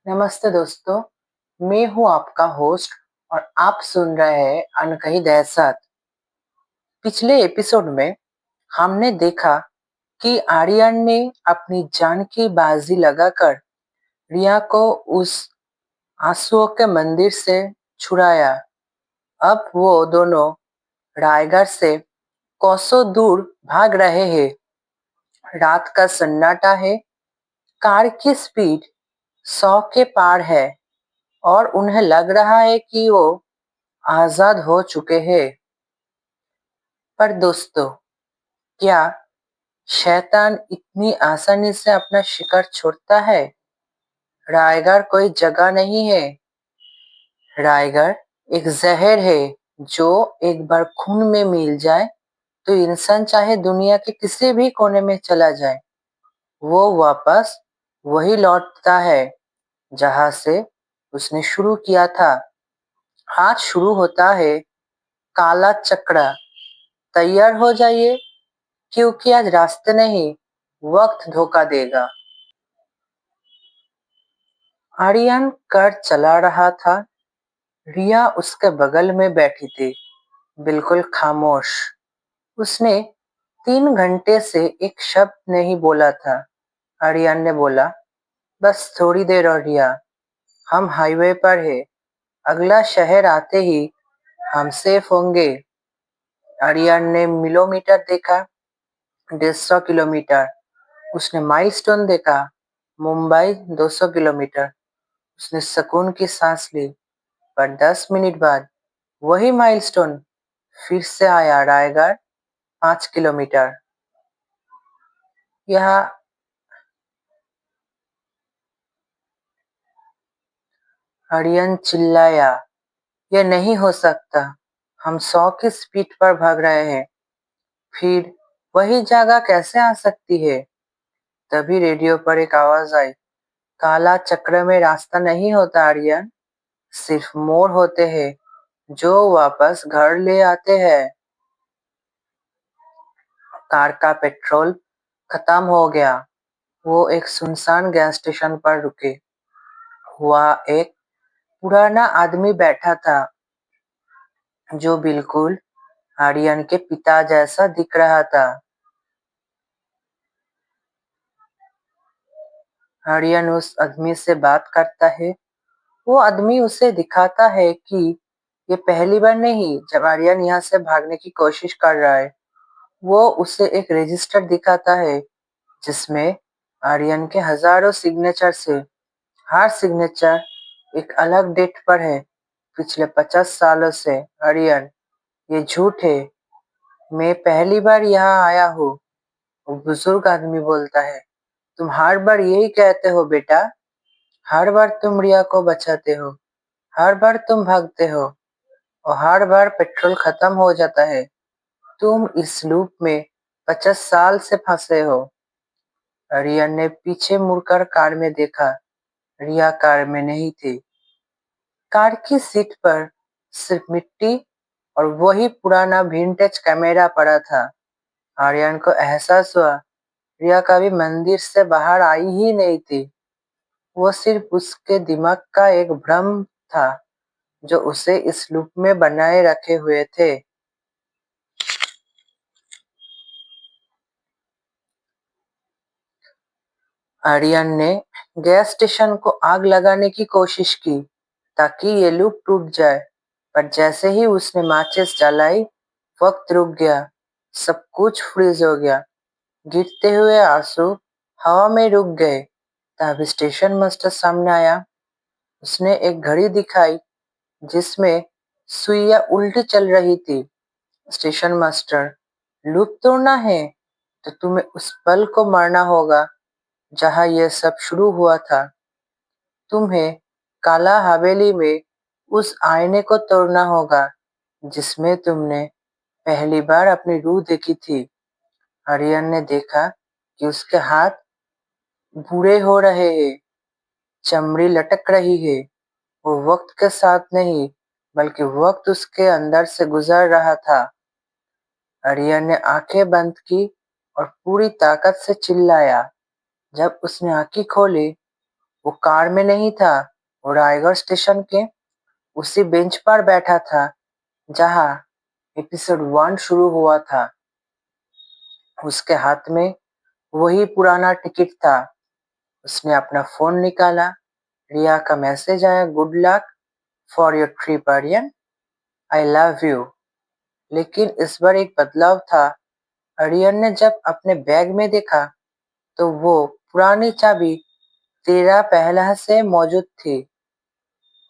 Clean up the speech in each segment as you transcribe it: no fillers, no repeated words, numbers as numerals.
नमस्ते दोस्तों, मैं हूँ आपका होस्ट और आप सुन रहे हैं अनकही दहशत। पिछले एपिसोड में हमने देखा कि आर्यन ने अपनी जान की बाजी लगाकर रिया को उस आंसुओं के मंदिर से छुड़ाया। अब वो दोनों रायगढ़ से कोसों दूर भाग रहे हैं। रात का सन्नाटा है, कार की स्पीड 100 के पार है और उन्हें लग रहा है कि वो आजाद हो चुके हैं। पर दोस्तों, क्या शैतान इतनी आसानी से अपना शिकार छोड़ता है? रायगढ़ कोई जगह नहीं है। रायगढ़ एक जहर है जो एक बार खून में मिल जाए तो इंसान चाहे दुनिया के किसी भी कोने में चला जाए, वो वापस वही लौटता है जहां से उसने शुरू किया था। आज शुरू होता है काला चक्र। तैयार हो जाइए, क्योंकि आज रास्ते नहीं, वक्त धोखा देगा। आर्यन कार चला रहा था। रिया उसके बगल में बैठी थी, बिल्कुल खामोश। उसने 3 घंटे से एक शब्द नहीं बोला था। आर्यन ने बोला, बस थोड़ी देर और रिया, हम हाईवे पर है। अगला शहर आते ही हम सेफ होंगे। आर्यन ने मिलोमीटर देखा, 150 किलोमीटर। उसने माइलस्टोन देखा, मुंबई 200 किलोमीटर। उसने सुकून की सांस ली। पर 10 मिनट बाद वही माइलस्टोन फिर से आया, रायगढ़ 5 किलोमीटर। यह आर्यन चिल्लाया, यह नहीं हो सकता। हम 100 की स्पीड पर भाग रहे हैं, फिर वही जगह कैसे आ सकती है? तभी रेडियो पर एक आवाज आई, काला चक्र में रास्ता नहीं होता आर्यन, सिर्फ मोड़ होते हैं जो वापस घर ले आते हैं। कार का पेट्रोल खत्म हो गया। वो एक सुनसान गैस स्टेशन पर रुके। वहाँ एक पुराना आदमी बैठा था जो बिल्कुल आर्यन के पिता जैसा दिख रहा था। आर्यन उस आदमी से बात करता है। वो आदमी उसे दिखाता है कि ये पहली बार नहीं जब आर्यन यहाँ से भागने की कोशिश कर रहा है। वो उसे एक रजिस्टर दिखाता है जिसमें आर्यन के हजारों सिग्नेचर से हर सिग्नेचर एक अलग डेट पर है। पिछले 50 सालों से। आर्यन, ये झूठ है। मैं पहली बार यहाँ आया हूँ। वो बुजुर्ग आदमी बोलता है, तुम हर बार यही कहते हो बेटा। हर बार तुम रिया को बचाते हो, हर बार तुम भागते हो और हर बार पेट्रोल खत्म हो जाता है। तुम इस लूप में 50 साल से फंसे हो। रिया ने पीछे मुड़कर कार में देखा। रिया कार में नहीं थी। कार की सीट पर सिर्फ मिट्टी और वही पुराना विंटेज कैमरा पड़ा था। आर्यन को एहसास हुआ, रिया कभी मंदिर से बाहर आई ही नहीं थी। वो सिर्फ उसके दिमाग का एक भ्रम था जो उसे इस लूप में बनाए रखे हुए थे। आर्यन ने गैस स्टेशन को आग लगाने की कोशिश की ताकि ये लूप टूट जाए, पर जैसे ही उसने माचिस जलाई, वक्त रुक गया। सब कुछ फ्रीज हो गया। गिरते हुए आंसू हवा में रुक गए। तब स्टेशन मास्टर सामने आया। उसने एक घड़ी दिखाई जिसमें सुइयां उल्टी चल रही थी। स्टेशन मास्टर, लूप तोड़ना है तो तुम्हें उस पल को मारना होगा जहां यह सब शुरू हुआ था। तुम्हें काला हवेली में उस आईने को तोड़ना होगा जिसमें तुमने पहली बार अपनी रूह देखी थी। आर्यन ने देखा कि उसके हाथ बूढ़े हो रहे हैं, चमड़ी लटक रही है। वो वक्त के साथ नहीं, बल्कि वक्त उसके अंदर से गुजर रहा था। आर्यन ने आंखें बंद की और पूरी ताकत से चिल्लाया। जब उसने आंखें खोली वो कार में नहीं था, वो रायगढ़ स्टेशन के उसी बेंच पर बैठा था जहाँ एपिसोड 1 शुरू हुआ था। उसके हाथ में वही पुराना टिकट था। उसने अपना फोन निकाला। रिया का मैसेज आया, good luck for your trip Aryan, I love you. लेकिन इस बार एक बदलाव था। आर्यन ने जब अपने बैग में देखा तो वो पुरानी चाबी तेरा पहला से मौजूद थी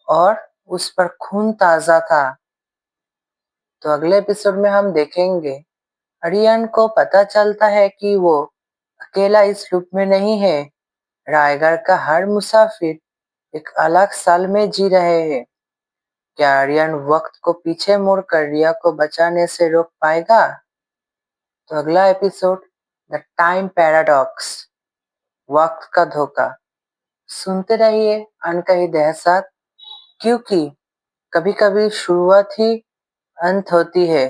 और उस पर खून ताजा था। तो अगले एपिसोड में हम देखेंगे आर्यन को पता चलता है कि वो अकेला इस लूप में नहीं है। रायगढ़ का हर मुसाफिर एक अलग साल में जी रहे हैं। क्या आर्यन वक्त को पीछे मोड़कर रिया को बचाने से रोक पाएगा? तो अगला एपिसोड द टाइम पैराडॉक्स, वक्त का धोखा। सुनते रहिए अनकही दहशत, क्योंकि कभी कभी शुरुआत ही अंत होती है।